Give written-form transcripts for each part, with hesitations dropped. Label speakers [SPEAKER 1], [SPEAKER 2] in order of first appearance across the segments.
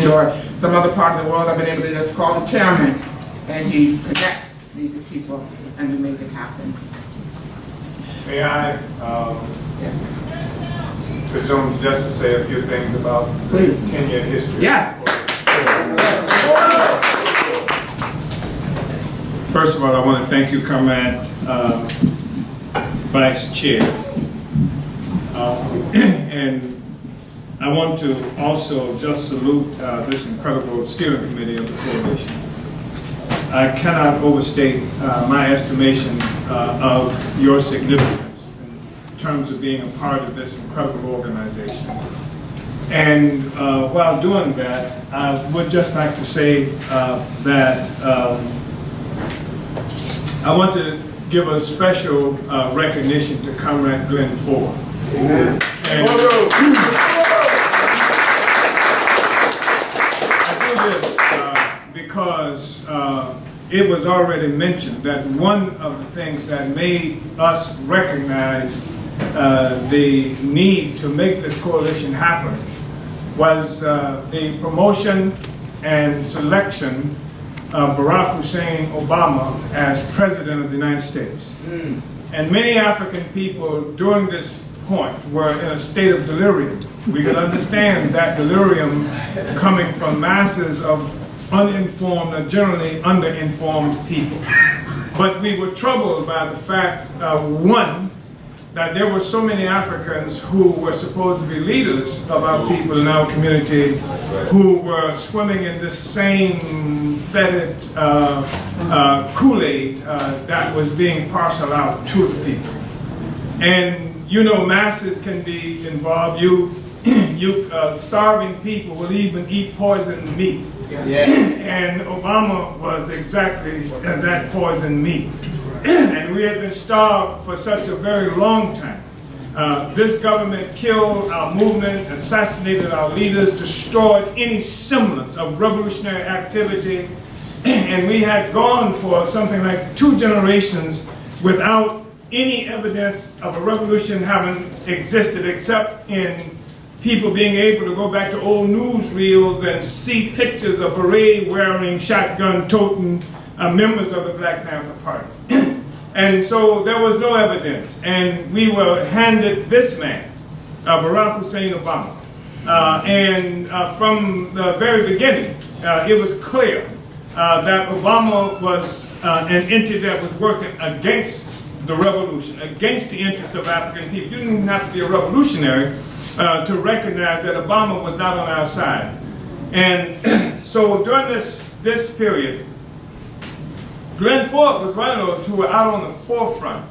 [SPEAKER 1] or some other part of the world, I've been able to just call the chairman and he connects these people and we make it happen.
[SPEAKER 2] May I
[SPEAKER 1] Yes.
[SPEAKER 2] presume just to say a few things about the 10-year history?
[SPEAKER 1] Yes.
[SPEAKER 2] First of all, I want to thank you, Comrade Vice Chair. And I want to also just salute this incredible steering committee of the coalition. I cannot overstate my estimation of your significance in terms of being a part of this incredible organization. And while doing that, I would just like to say that I want to give a special recognition to Comrade Glenn Ford. Amen. And I do this because it was already mentioned that one of the things that made us recognize the need to make this coalition happen was the promotion and selection of Barack Hussein Obama as President of the United States. And many African people during this point were in a state of delirium. We could understand that delirium coming from masses of uninformed or generally underinformed people. But we were troubled by the fact, one, that there were so many Africans who were supposed to be leaders of our people in our community who were swimming in this same fetid Kool-Aid that was being parceled out to the people. And you know, masses can be involved. Starving people will even eat poisoned meat. Yeah. And Obama was exactly that poisoned meat. And we had been starved for such a very long time. This government killed our movement, assassinated our leaders, destroyed any semblance of revolutionary activity, and we had gone for something like 2 generations without any evidence of a revolution having existed except in people being able to go back to old newsreels and see pictures of beret-wearing, shotgun-toting members of the Black Panther Party. And so there was no evidence, and we were handed this man, Barack Hussein Obama. And from the very beginning, it was clear that Obama was an entity that was working against the revolution, against the interests of African people. You didn't even have to be a revolutionary to recognize that Obama was not on our side. And so during this period, Glenn Ford was one of those who were out on the forefront.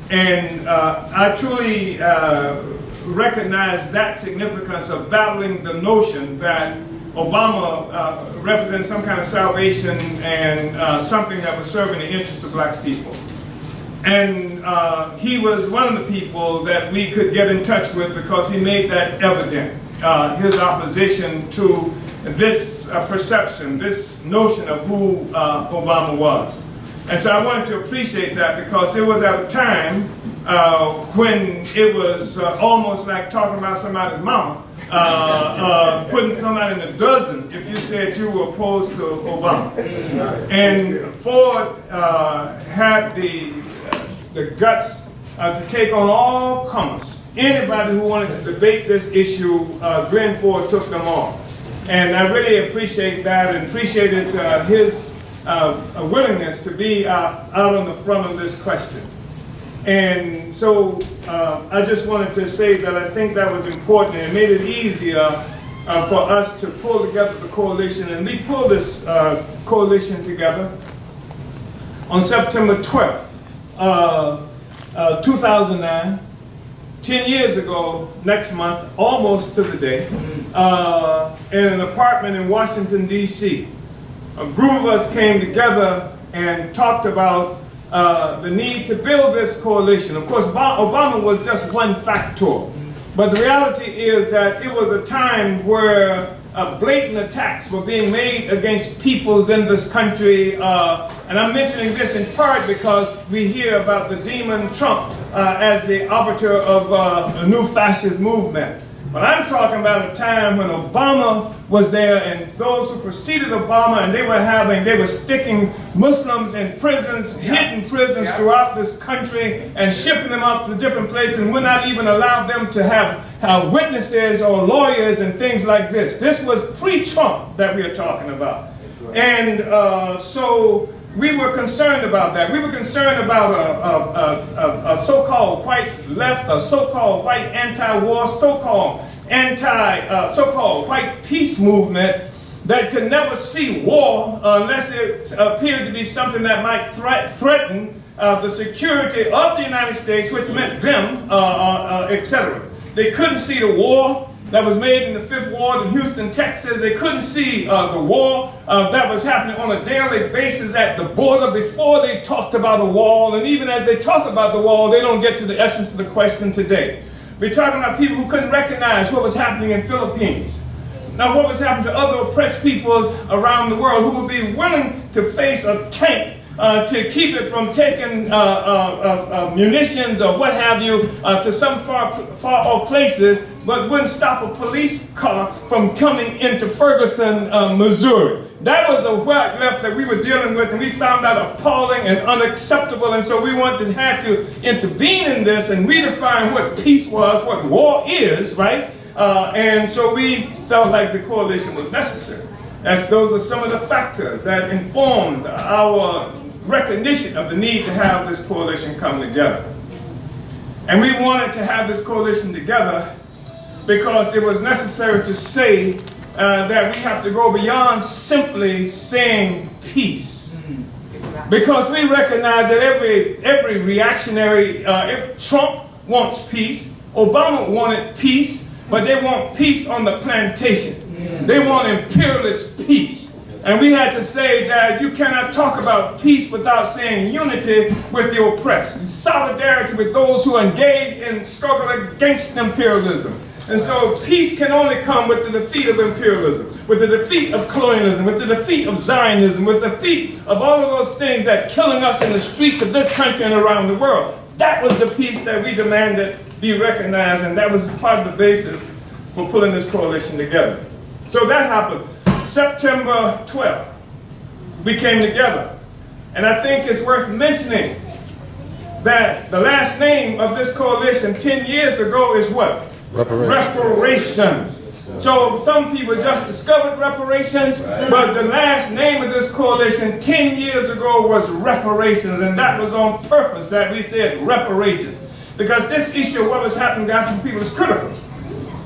[SPEAKER 2] And I truly recognize that significance of battling the notion that Obama represents some kind of salvation and something that was serving the interests of black people. And he was one of the people that we could get in touch with because he made that evident, his opposition to this perception, this notion of who Obama was. And so I wanted to appreciate that because it was at a time when it was almost like talking about somebody's mama, putting somebody in a dozen if you said you were opposed to Obama. And Ford had the guts to take on all comers. Anybody who wanted to debate this issue, Glenn Ford took them on. And I really appreciate that and appreciated his willingness to be out on the front of this question. And so I just wanted to say that I think that was important and it made it easier for us to pull together the coalition. And we pulled this coalition together on September 12th. 2009, 10 years ago, next month, almost to the day, in an apartment in Washington, D.C. A group of us came together and talked about the need to build this coalition. Of course, Obama was just one factor, but the reality is that it was a time where blatant attacks were being made against peoples in this country. And I'm mentioning this in part because we hear about the demon Trump as the arbiter of a new fascist movement. But I'm talking about a time when Obama was there and those who preceded Obama, and they were sticking Muslims in prisons, hidden prisons throughout this country and shipping them up to different places, and would not even allow them to have witnesses or lawyers and things like this. This was pre-Trump that we are talking about. And so we were concerned about that. We were concerned about a so-called white left, a so-called white anti-war, so-called white peace movement that could never see war unless it appeared to be something that might threaten the security of the United States, which meant them, etc. They couldn't see the war that was made in the 5th Ward in Houston, Texas. They couldn't see the war that was happening on a daily basis at the border before they talked about a wall. And even as they talk about the wall, they don't get to the essence of the question today. We're talking about people who couldn't recognize what was happening in Philippines. Now, what was happening to other oppressed peoples around the world who would be willing to face a tank to keep it from taking munitions or what have you to some far off places, but wouldn't stop a police car from coming into Ferguson, Missouri. That was a white left that we were dealing with, and we found that appalling and unacceptable, and so we had to intervene in this and redefine what peace was, what war is, right? And so we felt like the coalition was necessary. As those are some of the factors that informed our recognition of the need to have this coalition come together. And we wanted to have this coalition together because it was necessary to say that we have to go beyond simply saying peace. Because we recognize that every reactionary, if Trump wants peace, Obama wanted peace, but they want peace on the plantation. They want imperialist peace. And we had to say that you cannot talk about peace without saying unity with the oppressed, solidarity with those who engage in struggle against imperialism. And so peace can only come with the defeat of imperialism, with the defeat of colonialism, with the defeat of Zionism, with the defeat of all of those things that are killing us in the streets of this country and around the world. That was the peace that we demanded be recognized, and that was part of the basis for pulling this coalition together. So that happened. September 12th, we came together. And I think it's worth mentioning that the last name of this coalition 10 years ago is what? Reparations. So some people just discovered reparations, but the last name of this coalition 10 years ago was reparations, and that was on purpose that we said reparations. Because this issue of what was happening to African people is critical.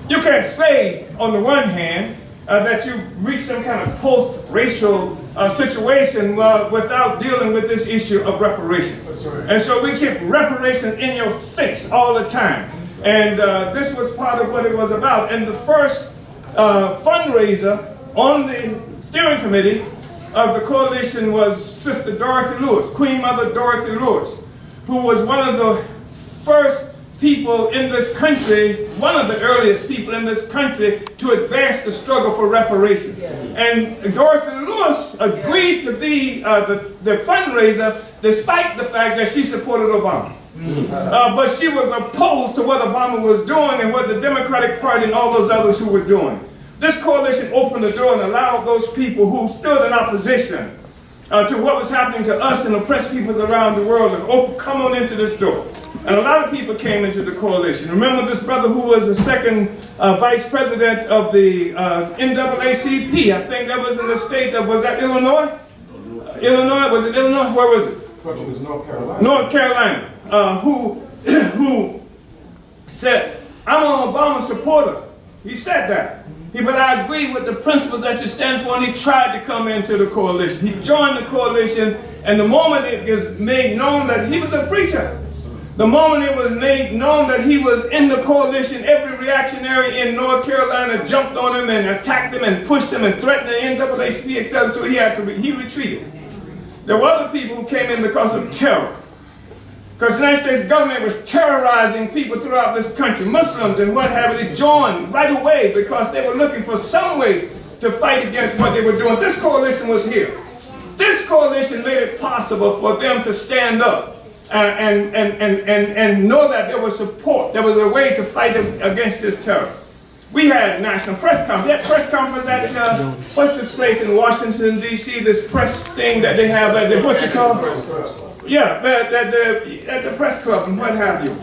[SPEAKER 2] You can't say, on the one hand, that you reach some kind of post-racial situation without dealing with this issue of reparations. And so we keep reparations in your face all the time. And this was part of what it was about. And the first fundraiser on the steering committee of the coalition was Sister Dorothy Lewis, Queen Mother Dorothy Lewis, who was one of the first people in this country, one of the earliest people in this country to advance the struggle for reparations. And Dorothy Lewis agreed to be the fundraiser despite the fact that she supported Obama. But she was opposed to what Obama was doing and what the Democratic Party and all those others who were doing. This coalition opened the door and allowed those people who stood in opposition to what was happening to us and oppressed peoples around the world to come on into this door. And a lot of people came into the coalition. Remember this brother who was the second vice president of the NAACP. I think that was in the state of, was that Illinois? Illinois, was it Illinois? Where was it?
[SPEAKER 3] It was North Carolina.
[SPEAKER 2] North Carolina, who said, I'm an Obama supporter. He said that. But I agree with the principles that you stand for, and he tried to come into the coalition. He joined the coalition, and the moment it was made known that he was a preacher, the moment it was made known that he was in the coalition, every reactionary in North Carolina jumped on him and attacked him and pushed him and threatened the NAACP, etc. So he retreated. There were other people who came in because of terror. Because the United States government was terrorizing people throughout this country, Muslims and what have you. They joined right away because they were looking for some way to fight against what they were doing. This coalition was here. This coalition made it possible for them to stand up and know that there was support. There was a way to fight against this terror. we had national press conference. We had press conference at, what's this place in Washington, D.C., this press thing that they have at the, what's it called? Yeah, at the press club and what have you.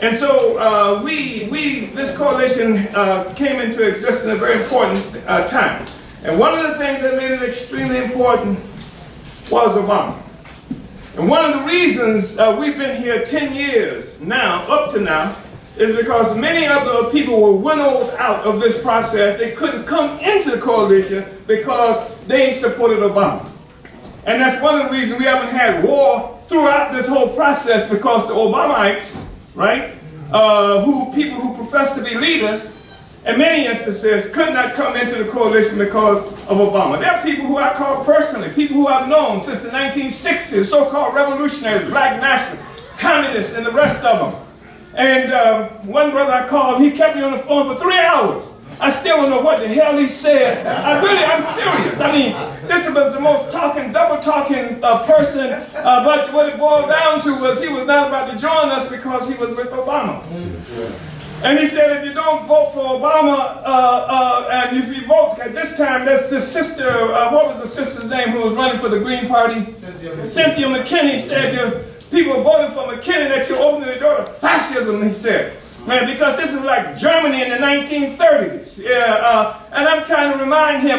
[SPEAKER 2] And so this coalition came into existence at a very important time. And one of the things that made it extremely important was Obama. And one of the reasons we've been here 10 years now, up to now, is because many of the people were winnowed out of this process. They couldn't come into the coalition because they supported Obama. And that's one of the reasons we haven't had war throughout this whole process, because the Obamites, right, people who profess to be leaders, in many instances, could not come into the coalition because of Obama. There are people who I call personally, people who I've known since the 1960s, so-called revolutionaries, black nationalists, communists, and the rest of them. And one brother I called, he kept me on the phone for 3 hours. I still don't know what the hell he said. I'm serious. I mean, this was the most double talking person, but what it boiled down to was he was not about to join us because he was with Obama. And he said, if you don't vote for Obama, and if you vote at this time, there's his sister, what was the sister's name who was running for the Green Party? Cynthia McKinney said to people voting for McKinney that you're opening the door to fascism, he said. Man, because this is like Germany in the 1930s. And I'm trying to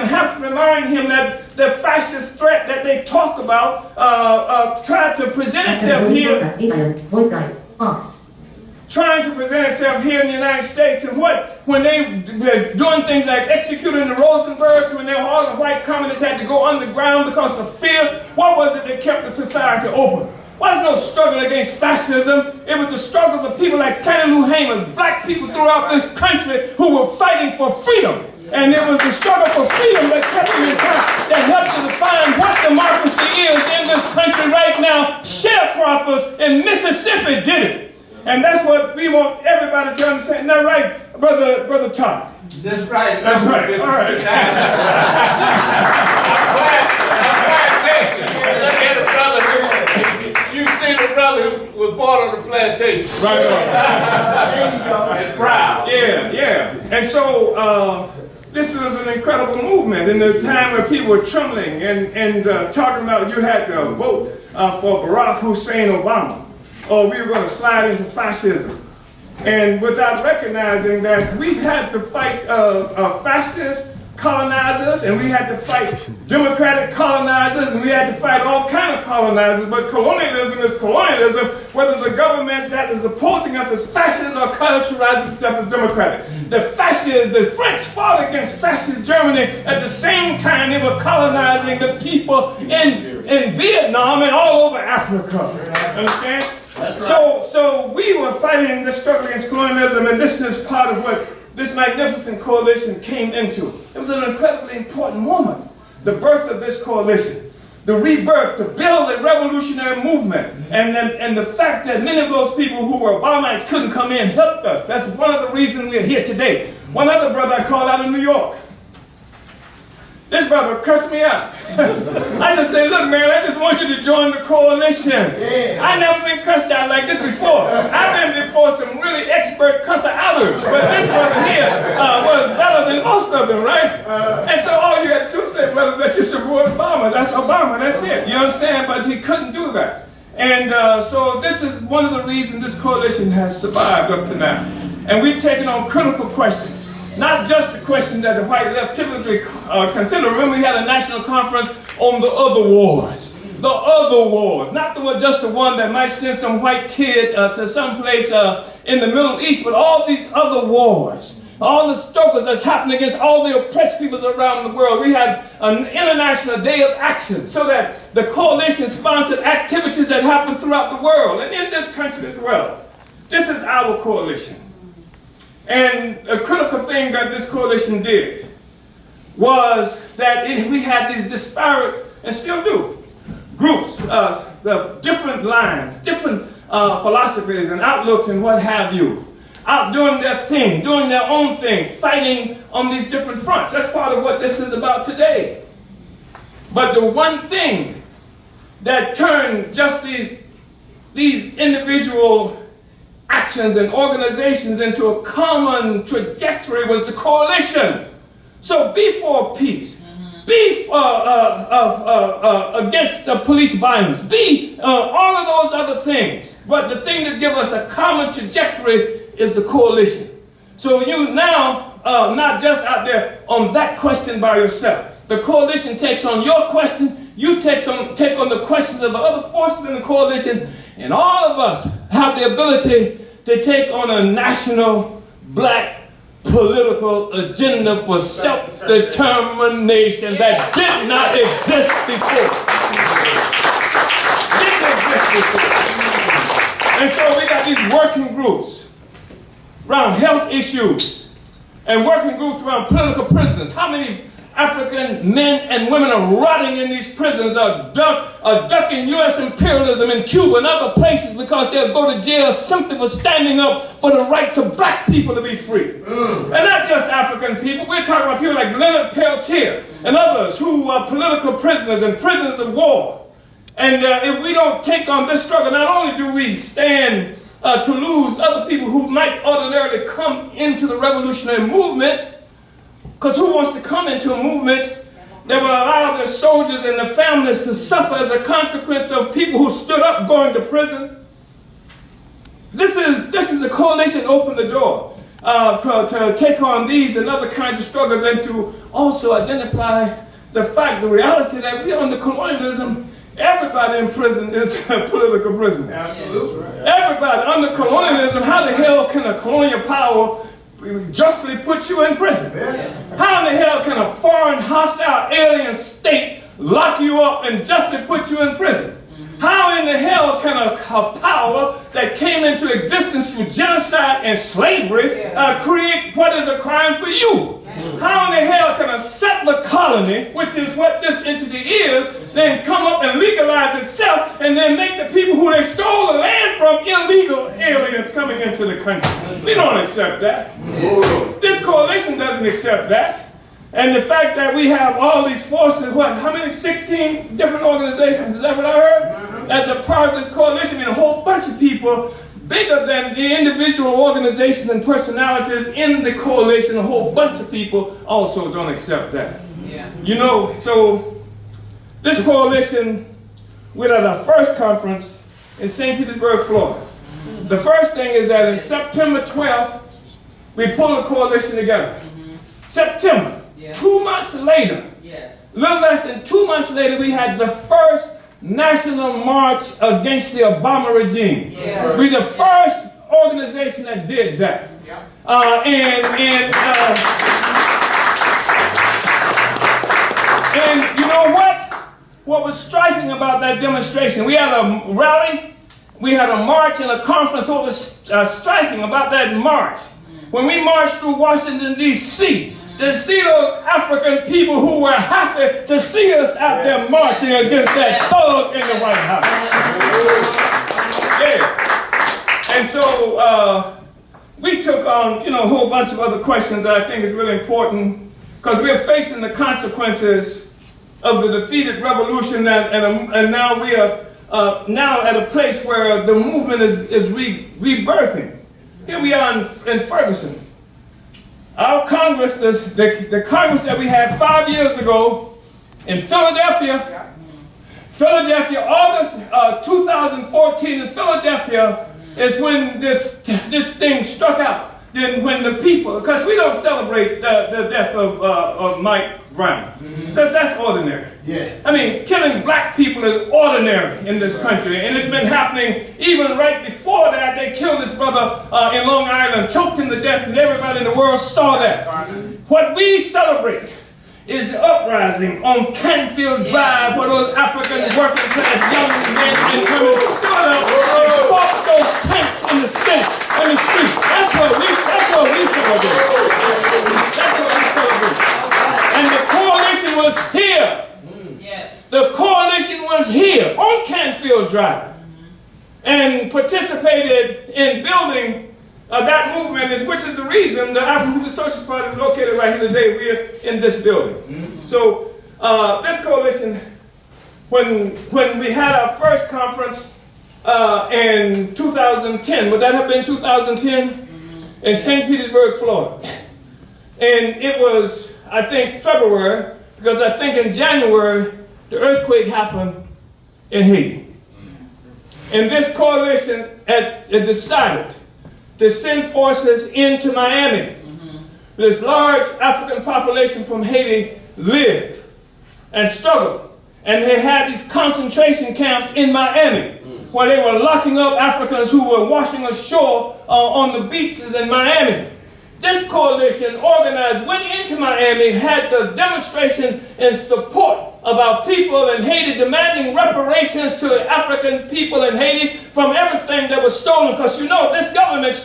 [SPEAKER 2] have to remind him that the fascist threat that they talk about tried to present itself here. Trying to present itself here in the United States, and when they were doing things like executing the Rosenbergs, when all the white communists had to go underground because of fear, what was it that kept the society open? It wasn't no struggle against fascism. It was the struggles of people like Fannie Lou Hamer's, black people throughout this country who were fighting for freedom. And it was the struggle for freedom that kept them in touch, that helped to define what democracy is in this country right now. Sharecroppers in Mississippi did it. And that's what we want everybody to understand. Isn't that right, Brother Todd?
[SPEAKER 3] That's right.
[SPEAKER 2] That's right. All right.
[SPEAKER 3] Look at the brother. You see the brother who was born on the plantation.
[SPEAKER 2] Right.
[SPEAKER 3] There you go. And proud.
[SPEAKER 2] Yeah. And so this was an incredible movement in the time where people were trembling and talking about you had to vote for Barack Hussein Obama, or we were going to slide into fascism. And without recognizing that we've had to fight fascist colonizers, and we had to fight democratic colonizers, and we had to fight all kinds of colonizers, but colonialism is colonialism, whether the government that is opposing us is fascist or characterizes itself as democratic. The French fought against fascist Germany at the same time they were colonizing the people in Vietnam and all over Africa. Understand? Right. So we were fighting this struggle against colonialism, and this is part of what this magnificent coalition came into. It was an incredibly important moment, the birth of this coalition, the rebirth to build a revolutionary movement, and the fact that many of those people who were Obamites couldn't come in helped us. That's one of the reasons we're here today. One other brother I called out in New York. This brother cussed me out. I just said, look, man, I just want you to join the coalition. I never been cussed out like this before. I've been before some really expert cusser-outers, but this brother here was better than most of them, right? And so all you had to do is say, brother, that you support Obama. That's Obama, that's it. You understand? But he couldn't do that. And so this is one of the reasons this coalition has survived up to now. And we've taken on critical questions. Not just the questions that the white left typically consider. Remember, we had a national conference on the other wars. The other wars. Not just the one that might send some white kid to some place in the Middle East, but all these other wars. All the struggles that's happening against all the oppressed peoples around the world. We had an International Day of Action so that the coalition sponsored activities that happen throughout the world and in this country as well. This is our coalition. And a critical thing that this coalition did was that we had these disparate, and still do, groups, the different lines, different philosophies and outlooks and what have you, out doing their thing, doing their own thing, fighting on these different fronts. That's part of what this is about today. But the one thing that turned just these individual actions and organizations into a common trajectory was the coalition. So be for peace. Be against police violence. Be all of those other things. But the thing that gives us a common trajectory is the coalition. So you now not just out there on that question by yourself. The coalition takes on your question. You take on the questions of the other forces in the coalition. And all of us have the ability to take on a national black political agenda for self-determination that did not exist before. Didn't exist before. And so we got these working groups around health issues and working groups around political prisoners. How many African men and women are rotting in these prisons, are ducking U.S. imperialism in Cuba and other places because they'll go to jail simply for standing up for the rights of black people to be free. And not just African people. We're talking about people like Leonard Peltier and others who are political prisoners and prisoners of war. And if we don't take on this struggle, not only do we stand to lose other people who might ordinarily come into the revolutionary movement, because who wants to come into a movement that will allow their soldiers and their families to suffer as a consequence of people who stood up going to prison? This is the coalition opened the door to take on these and other kinds of struggles, and to also identify the fact, the reality that we are under colonialism. Everybody in prison is a political prisoner. Absolutely. Everybody under colonialism. How the hell can a colonial power justly put you in prison? How in the hell can a foreign, hostile, alien state lock you up and justly put you in prison? How in the hell can a power that came into existence through genocide and slavery create what is a crime for you? How in the hell can a settler colony, which is what this entity is, then come up and legalize itself and then make the people who they stole the land from illegal aliens coming into the country? We don't accept that. This coalition doesn't accept that. And the fact that we have all these forces, how many? 16 different organizations, is that what I heard? As a part of this coalition, I mean, a whole bunch of people, bigger than the individual organizations and personalities in the coalition, a whole bunch of people also don't accept that. You know, so this coalition, we're at our first conference in St. Petersburg, Florida. The first thing is that in September 12th, we pulled a coalition together. September. 2 months later, a little less than 2 months later, we had the first national march against the Obama regime. We're the first organization that did that. And you know what? What was striking about that demonstration, we had a rally, we had a march and a conference. What was striking about that march, when we marched through Washington, D.C., to see those African people who were happy to see us out there marching against that thug in the White House. And so we took on, a whole bunch of other questions that I think is really important, because we're facing the consequences of the defeated revolution, and now we are now at a place where the movement is rebirthing. Here we are in Ferguson. Our Congress, the Congress that we had 5 years ago in Philadelphia, August 2014 in Philadelphia is when this thing struck out. Then when the people, because we don't celebrate the death of Mike Brown, because that's ordinary. I mean, killing black people is ordinary in this country, and it's been happening even right before that. They killed this brother in Long Island, choked him to death, and everybody in the world saw that. What we celebrate is the uprising on Canfield Drive, where those African working class young men and women stood up and fought those tanks in the city, in the street. That's what we celebrate. That's what we celebrate. And the coalition was here. The coalition was here on Canfield Drive and participated in building that movement, which is the reason the African People's Socialist Party is located right here today. We're in this building. So this coalition, when we had our first conference, in 2010. Would that have been 2010? In St. Petersburg, Florida. And it was, I think, February, because I think in January, the earthquake happened in Haiti. And this coalition had decided to send forces into Miami. This large African population from Haiti lived and struggled. And they had these concentration camps in Miami where they were locking up Africans who were washing ashore on the beaches in Miami. This coalition organized, went into Miami, had the demonstration in support of our people in Haiti, demanding reparations to the African people in Haiti from everything that was stolen. Because you know, this government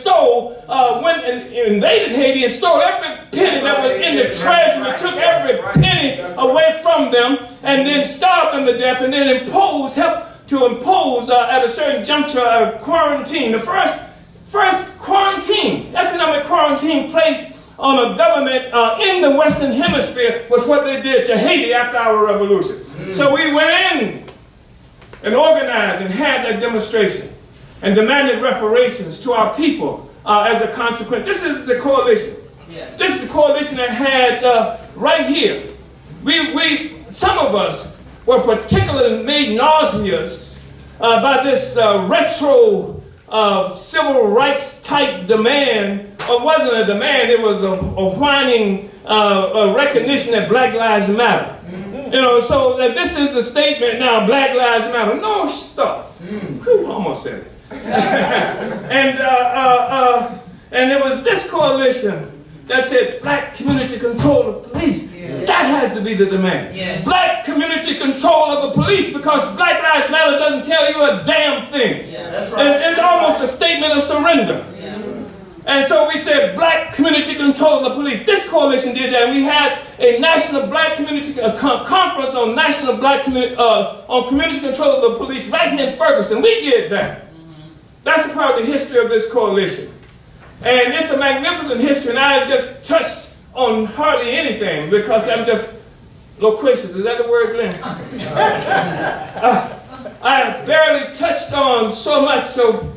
[SPEAKER 2] went and invaded Haiti and stole every penny that was in the treasury, took every penny away from them, and then starved them to death, and then helped to impose at a certain juncture a quarantine. The first quarantine, economic quarantine placed on a government in the Western Hemisphere was what they did to Haiti after our revolution. So we went in and organized and had that demonstration and demanded reparations to our people as a consequence. This is the coalition. Yeah. This is the coalition that had right here. Some of us were particularly made nauseous by this retro civil rights type demand. It wasn't a demand, it was a whining recognition that Black Lives Matter. You know, so that this is the statement now, Black Lives Matter. No stuff. Almost said it. And it was this coalition that said black community control of police. Yeah. That has to be the demand. Yes. Black community control of the police, because Black Lives Matter doesn't tell you a damn thing. Yeah, that's right. And it's almost a statement of surrender. Yeah. And so we said black community control of the police. This coalition did that. And we had a national black community conference on national black community on community control of the police right here in Ferguson. We did that. That's a part of the history of this coalition. And it's a magnificent history, and I just touched on hardly anything because I'm just loquacious. Is that the word, Glenn? I barely touched on so much of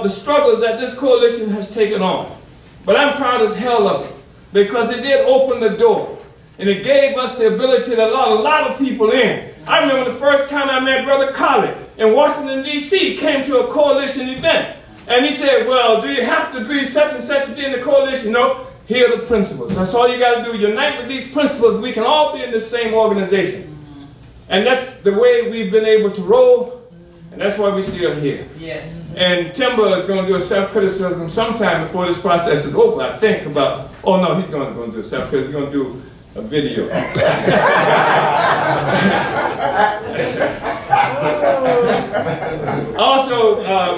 [SPEAKER 2] the struggles that this coalition has taken on. But I'm proud as hell of it because it did open the door, and it gave us the ability to allow a lot of people in. I remember the first time I met Brother Colley in Washington, D.C., came to a coalition event. And he said, well, do you have to be such and such to be in the coalition? No, here are the principles. That's all you got to do. Unite with these principles. We can all be in the same organization. And that's the way we've been able to roll. And that's why we're still here. Yes. And Timber is going to do a self-criticism sometime before this process is over. I think about, oh no, he's going to do a self-criticism. He's going to do a video. Also,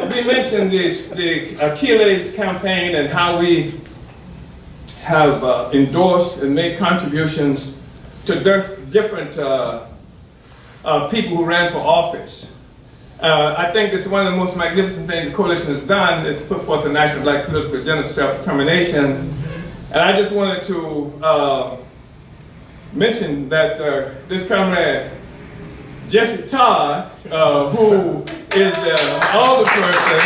[SPEAKER 2] we mentioned the Achilles campaign and how we have endorsed and made contributions to different people who ran for office. I think this is one of the most magnificent things the coalition has done is put forth a national black political agenda for self-determination. And I just wanted to mention that this comrade, Yeshitela, who is the older person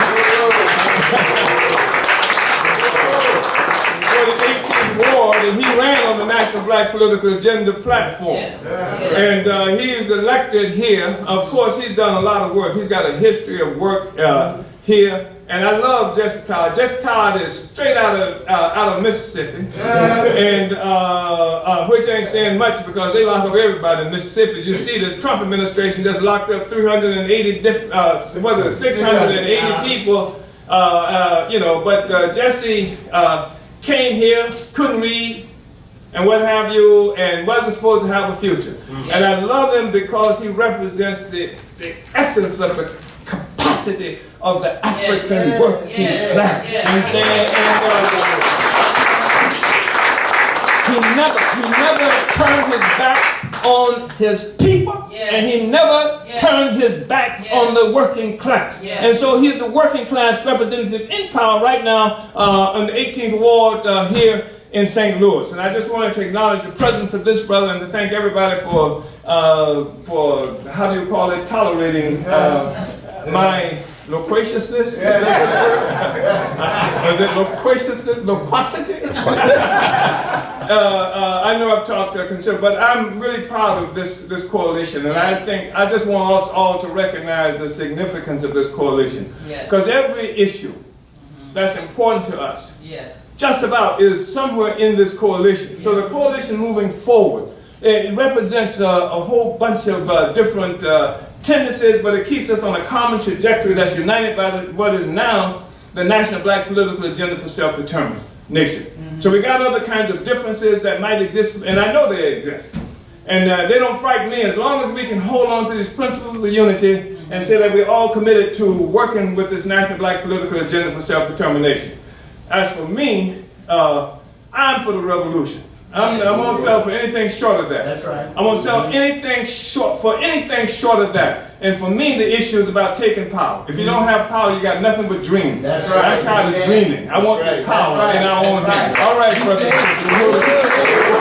[SPEAKER 2] for the 18th Ward, and he ran on the National Black Political Agenda platform. Yes. And he is elected here. Of course, he's done a lot of work. He's got a history of work here. And I love Yeshitela. Yeshitela is straight out of Mississippi, and which ain't saying much because they lock up everybody in Mississippi. You see, the Trump administration just locked up 680 people. You know, but Jesse came here, couldn't read, and what have you, and wasn't supposed to have a future. And I love him because he represents the essence of the capacity of the African working class. You understand? And he never turned his back on his people, and he never turned his back on the working class. And so he's a working class representative in power right now on the 18th Ward here in St. Louis. And I just wanted to acknowledge the presence of this brother and to thank everybody for how do you call it, tolerating my loquaciousness? Is it loquaciousness? Loquacity? I know I've talked to a considerable, but I'm really proud of this coalition, and I think I just want us all to recognize the significance of this coalition. Because every issue that's important to us, just about, is somewhere in this coalition. So the coalition moving forward, it represents a whole bunch of different tendencies, but it keeps us on a common trajectory that's united by what is now the National Black Political Agenda for Self-Determination. So we got other kinds of differences that might exist, and I know they exist. And they don't frighten me as long as we can hold on to these principles of unity and say that we're all committed to working with this National Black Political Agenda for Self-Determination. As for me, I'm for the revolution. I'm gonna sell for anything short of that.
[SPEAKER 4] That's right.
[SPEAKER 2] I'm gonna sell anything short of that. And for me, the issue is about taking power. If you don't have power, you got nothing but dreams.
[SPEAKER 4] That's right.
[SPEAKER 2] I'm tired of dreaming. I want the power in our own hands. All right, brothers and sisters.